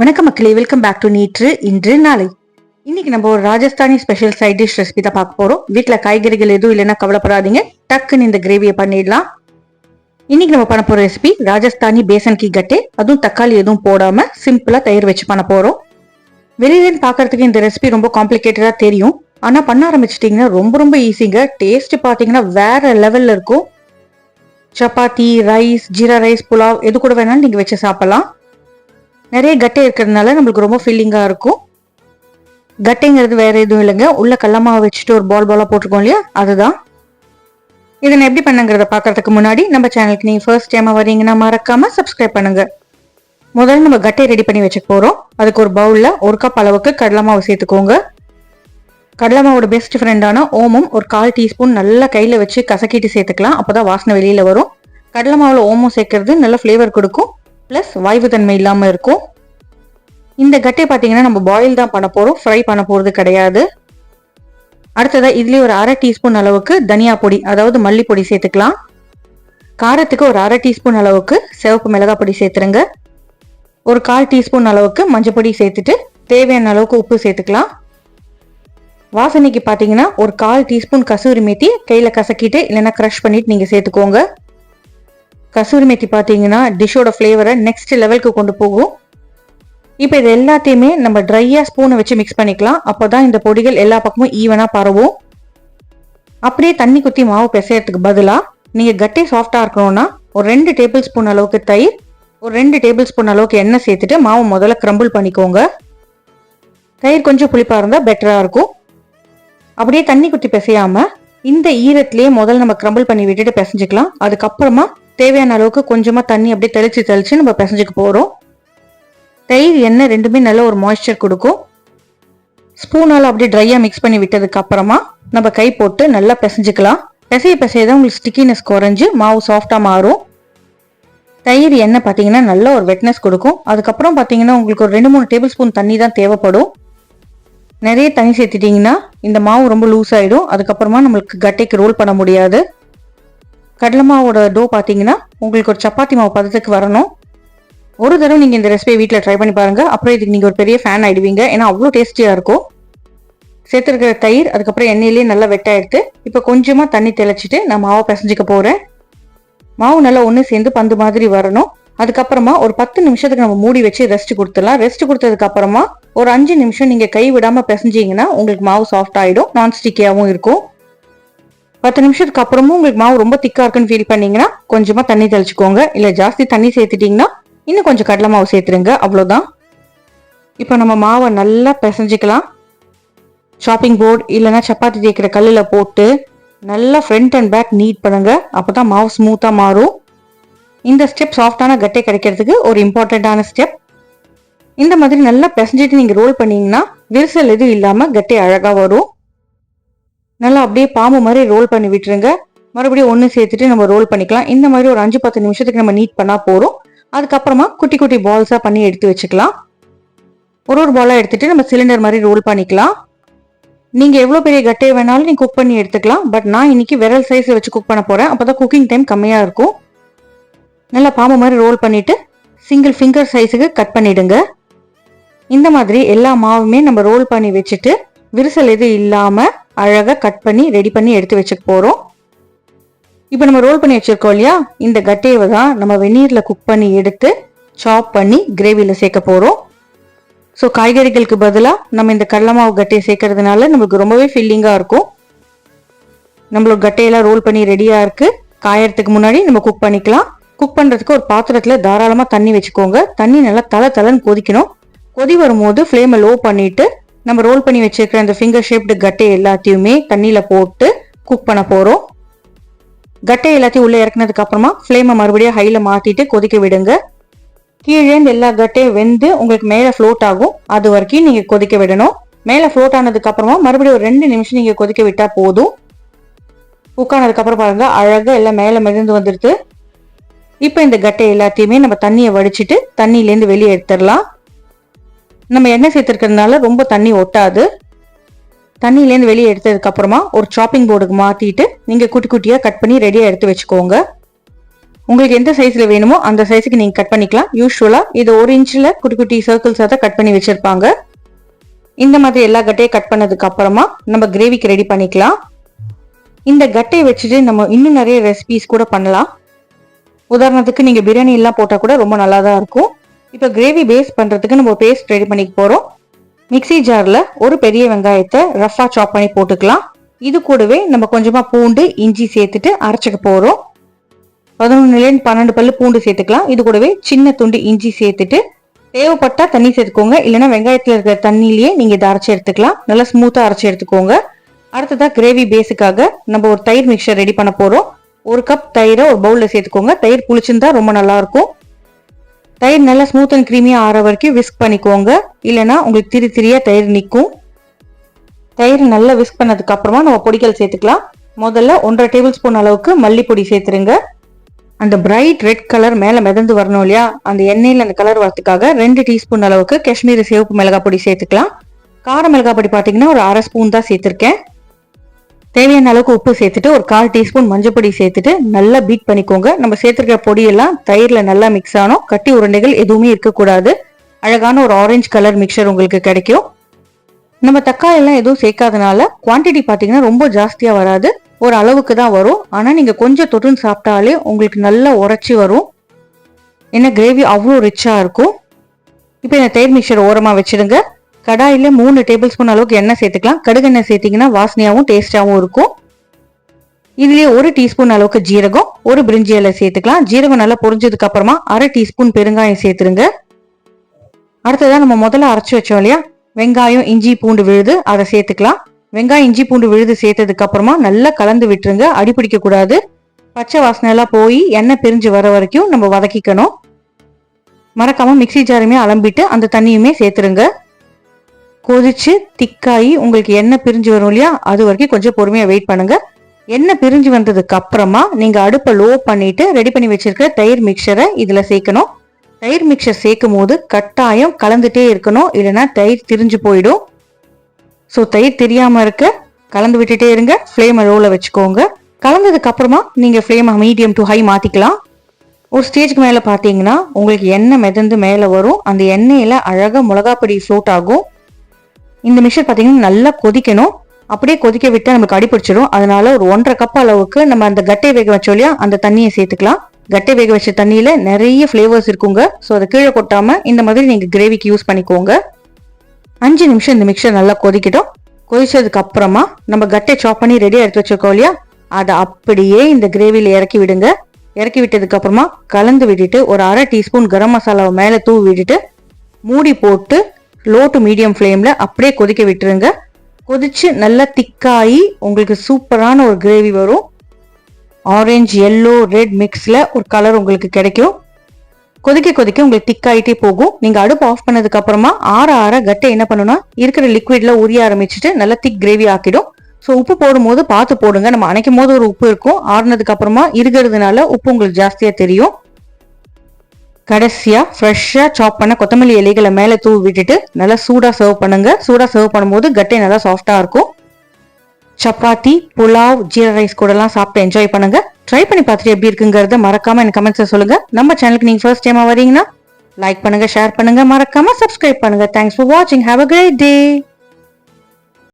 வணக்கம் மக்களே, welcome back to நீட்ரு இன்று நாளை. இன்னைக்கு நம்ம ஒரு Rajasthani special side dish recipe தான் பார்க்க போறோம். வீட்டில் காய்கறிகள் எதுவும் இல்லைன்னா கவலைப்படாதீங்க, டக்குன்னு இந்த கிரேவியை பண்ணிடலாம். இன்னைக்கு நம்ம பண்ண போற ரெசிபி ராஜஸ்தானி பேசன் கி கட்டே. அதுவும் தக்காளி எதுவும் போடாம சிம்பிளா தயிர் வச்சு பண்ண போறோம். வெளியில பாக்குறதுக்கு இந்த ரெசிபி ரொம்ப காம்ப்ளிகேட்டடா தெரியும், ஆனா பண்ண ஆரம்பிச்சிட்டீங்கன்னா ரொம்ப ரொம்ப ஈஸிங்க. டேஸ்ட் பாத்தீங்கன்னா வேற லெவல்ல இருக்கும். சப்பாத்தி, ரைஸ், ஜீரா ரைஸ், புலாவ் எது கூட வேணாலும் நீங்க வச்சு சாப்பிடலாம். நிறைய கட்டை இருக்கிறதுனால நம்மளுக்கு ரொம்ப ஃபீலிங்காக இருக்கும். கட்டைங்கிறது வேற எதுவும் இல்லைங்க, உள்ள கடலமாவை வச்சுட்டு ஒரு பால் பாலா போட்டிருக்கோம் இல்லையா, அதுதான். இதை நான் எப்படி பண்ணுங்கிறத பார்க்கறதுக்கு முன்னாடி நம்ம சேனலுக்கு நீங்க ஃபர்ஸ்ட் டைமா வரீங்கன்னா மறக்காம சப்ஸ்கிரைப் பண்ணுங்க. முதல்ல நம்ம கட்டை ரெடி பண்ணி வச்சுக்க போறோம். அதுக்கு ஒரு பவுல்ல 1 கப் அளவுக்கு கடலமாவு சேர்த்துக்கோங்க. கடலமாவோட பெஸ்ட் ஃப்ரெண்டான ஓமம் ஒரு 1/4 டீஸ்பூன் நல்லா கையில வச்சு கசக்கிட்டு சேர்த்துக்கலாம், அப்பதான் வாசனை வெளியில வரும். கடலமாவுல ஓமம் சேர்க்கறது நல்ல ஃபிளேவர் கொடுக்கும், பிளஸ் வாய்வு தன்மை இல்லாம இருக்கும். இந்த கட்டை பாத்தீங்கன்னா நம்ம பாயில் தான் பண்ண போறோம், ஃப்ரை பண்ண போறது கிடையாது. அடுத்ததா இதுலயே ஒரு 1/2 டீஸ்பூன் அளவுக்கு தனியா பொடி, அதாவது மல்லிப்பொடி சேர்த்துக்கலாம். காரத்துக்கு ஒரு 1/2 டீஸ்பூன் அளவுக்கு சிவப்பு மிளகாய் பொடி சேர்த்துருங்க. ஒரு 1/4 டீஸ்பூன் அளவுக்கு மஞ்சள் பொடி சேர்த்துட்டு தேவையான அளவுக்கு உப்பு சேர்த்துக்கலாம். வாசனைக்கு பாத்தீங்கன்னா ஒரு 1/4 டீஸ்பூன் கசூரி மேத்தி கையில கசக்கிட்டு இல்லைன்னா கிரஷ் பண்ணிட்டு நீங்க சேர்த்துக்கோங்க. கசூரி மேத்தி பாத்தீங்கன்னா டிஷ்ஷோட ஃபிளேவரை நெக்ஸ்ட் லெவலுக்கு கொண்டு போகும். இப்போ இது எல்லாத்தையுமே நம்ம ட்ரையா ஸ்பூனை வச்சு மிக்ஸ் பண்ணிக்கலாம், அப்போதான் இந்த பொடிகள் எல்லா பக்கமும் ஈவனா பரவும். அப்படியே தண்ணி குத்தி மாவு பிசையறதுக்கு பதிலா நீங்க கட்டி சாஃப்டா இருக்கணும்னா ஒரு 2 டேபிள் ஸ்பூன் அளவுக்கு தயிர், ஒரு 2 டேபிள் ஸ்பூன் அளவுக்கு எண்ணெய் சேர்த்துட்டு மாவு முதல்ல கிரம்பிள் பண்ணிக்கோங்க. தயிர் கொஞ்சம் புளிப்பா இருந்தா பெட்டரா இருக்கும். அப்படியே தண்ணி குத்தி பிசையாம இந்த ஈரத்திலேயே முதல்ல நம்ம கிரம்பிள் பண்ணி விட்டுட்டு பிசைஞ்சுக்கலாம். அதுக்கப்புறமா தேவையான அளவுக்கு கொஞ்சமா தண்ணி அப்படியே தெளிச்சு நம்ம பிசைஞ்சுக்க போறோம். தயிர் எண்ணெய் ரெண்டுமே நல்ல ஒரு மாய்ஸ்சர் கொடுக்கும். ஸ்பூனால அப்படியே ட்ரையா மிக்ஸ் பண்ணி விட்டதுக்கு அப்புறமா நம்ம கை போட்டு நல்லா பிசைஞ்சுக்கலாம். பிசையதான் உங்களுக்கு ஸ்டிக்கினஸ் குறைஞ்சு மாவு சாஃப்டா மாறும். தயிர் எண்ணெய் பாத்தீங்கன்னா நல்ல ஒரு வெட்னஸ் கொடுக்கும். அதுக்கப்புறம் பாத்தீங்கன்னா உங்களுக்கு ஒரு 2-3 டேபிள் ஸ்பூன் தண்ணி தான் தேவைப்படும். நிறைய தண்ணி சேர்த்துட்டீங்கன்னா இந்த மாவு ரொம்ப லூஸ் ஆயிடும், அதுக்கப்புறமா நம்மளுக்கு கட்டைக்கு ரோல் பண்ண முடியாது. கடலை மாவோட டோ பாத்தீங்கன்னா உங்களுக்கு ஒரு சப்பாத்தி மாவு பதத்துக்கு வரணும். ஒரு தடவை நீங்க இந்த ரெசிபியை வீட்டில் ட்ரை பண்ணி பாருங்க, அப்புறம் இதுக்கு நீங்க ஒரு பெரிய ஃபேன் ஆயிடுவீங்க, ஏன்னா அவ்வளோ டேஸ்டியா இருக்கும். சேர்த்துருக்கிற தயிர் அதுக்கப்புறம் எண்ணெயிலேயே நல்லா வெட்டாயிடுத்து. இப்போ கொஞ்சமா தண்ணி தெளிச்சிட்டு நான் மாவை பிசைஞ்சிக்க போறேன். மாவு நல்லா ஒன்று சேர்ந்து பந்து மாதிரி வரணும். அதுக்கப்புறமா ஒரு 10 நிமிஷத்துக்கு நம்ம மூடி வச்சு ரெஸ்ட் கொடுத்துடலாம். ரெஸ்ட் கொடுத்ததுக்கு அப்புறமா ஒரு 5 நிமிஷம் நீங்க கை விடாம பிசைஞ்சீங்கன்னா உங்களுக்கு மாவு சாஃப்ட் ஆயிடும், நான் ஸ்டிக்கியாவும் இருக்கும். 10 நிமிஷத்துக்கு அப்புறமும் உங்களுக்கு மாவு ரொம்ப திக்கா இருக்குன்னு ஃபீல் பண்ணீங்கன்னா கொஞ்சமா தண்ணி தெளிச்சுக்கோங்க. இல்ல ஜாஸ்தி தண்ணி சேர்த்துட்டீங்கன்னா இன்னும் கொஞ்சம் கடலை மாவு சேர்த்துருங்க, அவ்வளவுதான். இப்போ நம்ம மாவை நல்லா பிசைஞ்சிக்கலாம். சாப்பிங் போர்டு இல்லைன்னா சப்பாத்தி தேய்க்கிற கல்லில் போட்டு நல்லா ஃப்ரண்ட் அண்ட் பேக் நீட் பண்ணுங்க, அப்பதான் மாவு ஸ்மூத்தா மாறும். இந்த ஸ்டெப் சாஃப்டான கட்டை கிடைக்கிறதுக்கு ஒரு இம்பார்ட்டன்டான ஸ்டெப். இந்த மாதிரி நல்லா பிசைஞ்சிட்டு நீங்க ரோல் பண்ணீங்கன்னா விரிசல் எதுவும் இல்லாம கட்டை அழகா வரும். நல்லா அப்படியே பாம்பு மாதிரி ரோல் பண்ணி விட்டுருங்க. மறுபடியும் ஒன்று சேர்த்துட்டு நம்ம ரோல் பண்ணிக்கலாம். இந்த மாதிரி ஒரு 5-10 நிமிஷத்துக்கு நம்ம நீட் பண்ணா போறோம். அதுக்கப்புறமா குட்டி குட்டி பால்ஸா பண்ணி எடுத்து வச்சுக்கலாம். ஒரு பாலா எடுத்துட்டு நம்ம சிலிண்டர் மாதிரி ரோல் பண்ணிக்கலாம். நீங்க எவ்வளவு பெரிய கட்டையை வேணாலும் நீங்க குக் பண்ணி எடுத்துக்கலாம், பட் நான் இன்னைக்கு விரல் சைஸ்ல வச்சு குக் பண்ண போறேன், அப்பதான் குக்கிங் டைம் கம்மியா இருக்கும். நல்லா பாம்பு மாதிரி ரோல் பண்ணிட்டு சிங்கிள் ஃபிங்கர் சைஸுக்கு கட் பண்ணிடுங்க. இந்த மாதிரி எல்லா மாவுமே நம்ம ரோல் பண்ணி வச்சுட்டு விரிசல் எதுவும் இல்லாம அழகா கட் பண்ணி ரெடி பண்ணி எடுத்து வச்சுக்க போறோம். இப்போ நம்ம ரோல் பண்ணி வச்சிருக்கோம் இல்லையா, இந்த கட்டையை தான் நம்ம வெந்நீர்ல குக் பண்ணி எடுத்து சாப் பண்ணி கிரேவியில சேர்க்க போறோம். ஸோ காய்கறிகளுக்கு பதிலாக நம்ம இந்த கடலை மாவு கட்டையை சேர்க்கறதுனால நம்மளுக்கு ரொம்பவே ஃபில்லிங்கா இருக்கும். நம்மளோட கட்டையெல்லாம் ரோல் பண்ணி ரெடியா இருக்கு. காயறதுக்கு முன்னாடி நம்ம குக் பண்ணிக்கலாம். குக் பண்றதுக்கு ஒரு பாத்திரத்துல தாராளமா தண்ணி வச்சுக்கோங்க. தண்ணி நல்லா தளன்னு கொதிக்கணும். கொதி வரும்போது ஃப்ளேமை லோ பண்ணிட்டு நம்ம ரோல் பண்ணி வச்சிருக்கிற அந்த ஃபிங்கர் ஷேப்டு கட்டை எல்லாத்தையுமே தண்ணியில போட்டு குக் பண்ண போறோம். கட்டை எல்லாத்தையும் உள்ள இறக்குனதுக்கு அப்புறமா ஃப்ளேமை மறுபடியும் ஹைல மாத்திட்டு கொதிக்க விடுங்க. கீழே எல்லா கட்டையும் வெந்து உங்களுக்கு மேல ஃப்ளோட் ஆகும், அது வரைக்கும் நீங்க கொதிக்க விடணும். மேல ஃப்ளோட் ஆனதுக்கு அப்புறமா மறுபடியும் ஒரு 2 நிமிஷம் நீங்க கொதிக்க விட்டா போதும். குக்கானதுக்கு அப்புறம் பாருங்க அழகா எல்லாம் மேல மிதந்து வந்துடுது. இப்ப இந்த கட்டை எல்லாத்தையுமே நம்ம தண்ணியை வடிச்சிட்டு தண்ணியிலேருந்து வெளியே எடுத்துடலாம். நம்ம எண்ணெய் சேர்த்துருக்கிறதுனால ரொம்ப தண்ணி ஒட்டாது. தண்ணியிலேருந்து வெளியே எடுத்ததுக்கு அப்புறமா ஒரு சாப்பிங் போர்டுக்கு மாத்திட்டு நீங்க குட்டி குட்டியா கட் பண்ணி ரெடியா எடுத்து வச்சுக்கோங்க. உங்களுக்கு எந்த சைஸ்ல வேணுமோ அந்த சைஸுக்கு நீங்க கட் பண்ணிக்கலாம். யூஸ்வலா இது 1 இன்ச்ல குட்டி குட்டி சர்க்கிள்ஸா தான் கட் பண்ணி வச்சிருப்பாங்க. இந்த மாதிரி எல்லா கட்டையும் கட் பண்ணதுக்கு அப்புறமா நம்ம கிரேவிக்கு ரெடி பண்ணிக்கலாம். இந்த கட்டையை வச்சுட்டு நம்ம இன்னும் நிறைய ரெசிபிஸ் கூட பண்ணலாம். உதாரணத்துக்கு நீங்க பிரியாணி எல்லாம் போட்டா கூட ரொம்ப நல்லா தான் இருக்கும். இப்போ கிரேவி பேஸ் பண்றதுக்கு நம்ம பேஸ்ட் ரெடி பண்ணிக்க போறோம். மிக்ஸி ஜார்ல ஒரு பெரிய வெங்காயத்தை ரஃபா சாப் பண்ணி போட்டுக்கலாம். இது கூடவே நம்ம கொஞ்சமா பூண்டு இஞ்சி சேர்த்துட்டு அரைச்சிக்க போறோம். 11-12 பல்லு பூண்டு சேர்த்துக்கலாம். இது கூடவே சின்ன துண்டு இஞ்சி சேர்த்துட்டு தேவைப்பட்டா தண்ணி சேர்த்துக்கோங்க. இல்லைன்னா வெங்காயத்துல இருக்கிற தண்ணியிலேயே நீங்க இதை அரைச்சி எடுத்துக்கலாம். நல்லா ஸ்மூத்தா அரைச்சி எடுத்துக்கோங்க. அடுத்ததா கிரேவி பேஸுக்காக நம்ம ஒரு தயிர் மிக்சர் ரெடி பண்ண போறோம். 1 கப் தயிரை ஒரு பவுல்ல சேர்த்துக்கோங்க. தயிர் புளிச்சிருந்தா ரொம்ப நல்லா இருக்கும். தயிர் நல்லா ஸ்மூத் அண்ட் கிரீமியா ஆற வரைக்கும் விஸ்க் பண்ணிக்கோங்க. இல்லைன்னா உங்களுக்கு திரி திரியா தயிர் நிற்கும். தயிர் நல்லா விஸ்க் பண்ணதுக்கு அப்புறமா நம்ம பொடிகள் சேர்த்துக்கலாம். முதல்ல 1.5 டேபிள் ஸ்பூன் அளவுக்கு மல்லிப்பொடி சேர்த்துருங்க. அந்த பிரைட் ரெட் கலர் மேல மிதந்து வரணும் இல்லையா, அந்த எண்ணெயில அந்த கலர் வரதுக்காக 2 டீஸ்பூன் அளவுக்கு காஷ்மீரி சிவப்பு மிளகாய் பொடி சேர்த்துக்கலாம். கார மிளகாய் பொடி பாத்தீங்கன்னா ஒரு 1/2 ஸ்பூன் தான் சேர்த்திருக்கேன். தேவையான அளவுக்கு உப்பு சேர்த்துட்டு ஒரு 1/4 டீஸ்பூன் மஞ்சள் பொடி சேர்த்துட்டு நல்லா பீட் பண்ணிக்கோங்க. நம்ம சேர்த்துருக்கிற பொடியெல்லாம் தயிர்ல நல்லா மிக்ஸ் ஆனோம். கட்டி உருண்டைகள் எதுவுமே இருக்கக்கூடாது. அழகான ஒரு ஆரஞ்சு கலர் மிக்சர் உங்களுக்கு கிடைக்கும். நம்ம தக்காளி எல்லாம் எதுவும் சேர்க்காதனால குவான்டிட்டி பாத்தீங்கன்னா ரொம்ப ஜாஸ்தியா வராது, ஒரு அளவுக்கு தான் வரும். ஆனா நீங்க கொஞ்சம் தொட்டுன்னு சாப்பிட்டாலே உங்களுக்கு நல்லா உரைச்சி வரும். ஏன்னா கிரேவி அவ்வளோ ரிச்சா இருக்கும். இப்போ இந்த தயிர் மிக்சர் ஓரமா வச்சிடுங்க. கடாயில 3 டேபிள் ஸ்பூன் அளவுக்கு எண்ணெய் சேர்த்துக்கலாம். கடுகு எண்ணெய் சேர்த்தீங்கன்னா வாசனையாகவும் டேஸ்டாகவும் இருக்கும். இதுலயே 1 டீஸ்பூன் அளவுக்கு ஜீரகம், ஒரு பிரிஞ்சி இலை சேர்த்துக்கலாம். ஜீரகம் நல்லா பொரிஞ்சதுக்கு அப்புறமா 1/2 டீஸ்பூன் பெருங்காயம் சேர்த்துருங்க. அடுத்ததான் நம்ம முதல்ல அரைச்சி வச்சோம் இல்லையா வெங்காயம் இஞ்சி பூண்டு விழுது, அதை சேர்த்துக்கலாம். வெங்காயம் இஞ்சி பூண்டு விழுது சேர்த்ததுக்கு அப்புறமா நல்லா கலந்து விட்டுருங்க. அடிப்பிடிக்க கூடாது. பச்சை வாசனை எல்லாம் போய் எண்ணெய் பிரிஞ்சு வர வரைக்கும் நம்ம வதக்கிக்கணும். மறக்காம மிக்ஸி ஜாருமே அலம்பிட்டு அந்த தண்ணியுமே சேர்த்துருங்க. கொதிச்சு திக்காயி உங்களுக்கு எண்ணெய் பிரிஞ்சு வரும் இல்லையா, அது வரைக்கும் கொஞ்சம் பொறுமையா வெயிட் பண்ணுங்க. எண்ணெய் பிரிஞ்சு வந்ததுக்கு அப்புறமா நீங்க அடுப்பை லோ பண்ணிட்டு ரெடி பண்ணி வச்சிருக்க தயிர் மிக்சரை இதுல சேர்க்கணும். தயிர் மிக்சர் சேர்க்கும் போது கட்டாயம் கலந்துட்டே இருக்கணும், இல்லைன்னா தயிர் திரிஞ்சு போயிடும். ஸோ தயிர் தெரியாம இருக்க கலந்து விட்டுட்டே இருங்க. ஃப்ளேமை லோல வச்சுக்கோங்க. கலந்ததுக்கு அப்புறமா நீங்க ஃப்ளேமை மீடியம் டு ஹை மாத்திக்கலாம். ஒரு ஸ்டேஜ்க்கு மேல பாத்தீங்கன்னா உங்களுக்கு எண்ணெய் மிதந்து மேல வரும். அந்த எண்ணெயில அழகா மிளகாப்பொடி ஃப்ளோட் ஆகும். இந்த மிக்சர் பாத்தீங்கன்னா நல்லா கொதிக்கணும். அப்படியே கொதிக்க விட்டா நமக்கு அடிப்பிடிச்சிடும். அதனால ஒரு 1.5 கப் அளவுக்கு நம்ம அந்த கட்டை வேக வச்சோம் இல்லையா அந்த தண்ணியை சேர்த்துக்கலாம். கட்டை வேக வச்ச தண்ணியில நிறைய ஃபிளேவர்ஸ் இருக்குங்க. ஸோ அதை கீழே கொட்டாம இந்த மாதிரி நீங்க கிரேவிக்கு யூஸ் பண்ணிக்கோங்க. 5 நிமிஷம் இந்த மிக்சர் நல்லா கொதிக்கட்டும். கொதிச்சதுக்கு அப்புறமா நம்ம கட்டை சாப் பண்ணி ரெடியா எடுத்து வச்சிருக்கோம் இல்லையா, அதை அப்படியே இந்த கிரேவியில இறக்கி விடுங்க. இறக்கி விட்டதுக்கு அப்புறமா கலந்து விட்டுட்டு ஒரு 1/2 டீஸ்பூன் கரம் மசாலாவை மேல தூவி விட்டுட்டு மூடி போட்டு லோ டு மீடியம் ஃப்ளேம்ல அப்படியே கொதிக்க விட்டுருங்க. கொதிச்சு நல்லா திக்காயி உங்களுக்கு சூப்பரான ஒரு கிரேவி வரும். ஆரஞ்சு எல்லோ ரெட் மிக்ஸ்ல ஒரு கலர் உங்களுக்கு கிடைக்கும். கொதிக்க கொதிக்க உங்களுக்கு திக்காயிட்டே போகும். நீங்க அடுப்பு ஆஃப் பண்ணதுக்கு அப்புறமா ஆற கட்டை என்ன பண்ணணும்னா இருக்கிற லிக்விட்ல உரிய ஆரம்பிச்சுட்டு நல்லா திக் கிரேவி ஆக்கிடும். ஸோ உப்பு போடும் போது பார்த்து போடுங்க. நம்ம அணைக்கும் போது ஒரு உப்பு இருக்கும், ஆறுனதுக்கு அப்புறமா இருக்கிறதுனால உப்பு உங்களுக்கு ஜாஸ்தியா தெரியும். கடைசியா ஃப்ரெஷ்ஷா சாப் பண்ண கொத்தமல்லி இலைகளை மேல தூவி விட்டுட்டு நல்லா சூடா சர்வ் பண்ணுங்க. சூடா சர்வ் பண்ணும்போது கட்டை நல்லா சாஃப்டா இருக்கும். சப்பாத்தி புலாவ் ஜீரா ரைஸ் கூட எல்லாம் சாப்பிட்டு என்ஜாய் பண்ணுங்க. ட்ரை பண்ணி பார்த்துட்டு எப்படி இருக்குங்கிறத மறக்காம எனக்கு கமெண்ட்ஸ்ல சொல்லுங்க. நம்ம சேனலுக்கு நீங்க ஃபர்ஸ்ட் டைமா வரீங்கன்னா லைக் பண்ணுங்க, ஷேர் பண்ணுங்க, மறக்காம சப்ஸ்கிரைப் பண்ணுங்க. தேங்க்ஸ் ஃபார் வாட்சிங். Have a great day.